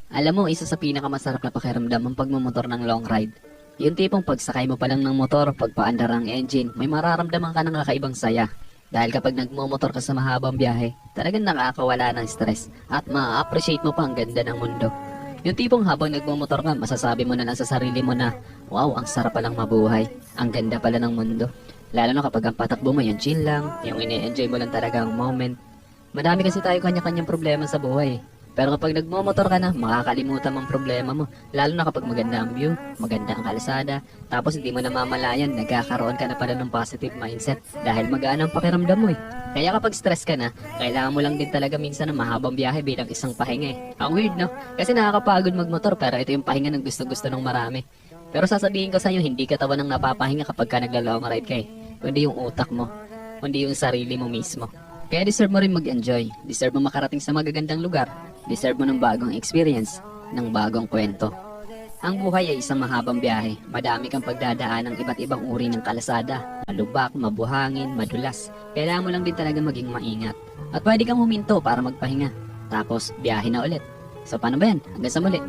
Alam mo, isa sa pinakamasarap na pakiramdam ang pagmumotor ng long ride. Yung tipong pagsakay mo pa lang ng motor, pagpaandar ng engine, may mararamdaman ka ng kakaibang saya. Dahil kapag nagmumotor ka sa mahabang biyahe, talagang nakakawala ng stress at ma-appreciate mo pa ang ganda ng mundo. Yung tipong habang nagmumotor ka, masasabi mo na lang sa sarili mo na, wow, ang sarap palang mabuhay. Ang ganda pala ng mundo. Lalo na kapag ang patakbo mo yung chill lang, yung ini-enjoy mo lang talaga ang moment. Madami kasi tayo kanya-kanyang problema sa buhay. Pero kapag nagmomotor ka na, makakalimutan mo ang problema mo. Lalo na kapag maganda ang view, maganda ang kalsada, tapos hindi mo namamalayan, nagkakaroon ka na pala ng positive mindset dahil magaan ang pakiramdam mo eh. Kaya kapag stress ka na, kailangan mo lang din talaga minsan ng mahabang biyahe bilang isang pahinga eh. Ang weird no? Kasi nakakapagod magmotor pero ito yung pahinga ng gusto-gusto ng marami. Pero sasabihin ko sa'yo, hindi katawan ng napapahinga kapag ka nagla-long ride ka eh. Kundi yung utak mo, kundi yung sarili mo mismo. Kaya deserve mo rin mag-enjoy, deserve mo makarating sa magagandang lugar, deserve mo ng bagong experience, ng bagong kwento. Ang buhay ay isang mahabang biyahe, madami kang pagdadaan ng iba't ibang uri ng kalasada, malubak, mabuhangin, madulas. Kailangan mo lang din talaga maging maingat. At pwede kang huminto para magpahinga, tapos biyahe na ulit. So paano ba yan? Hanggang sa muli.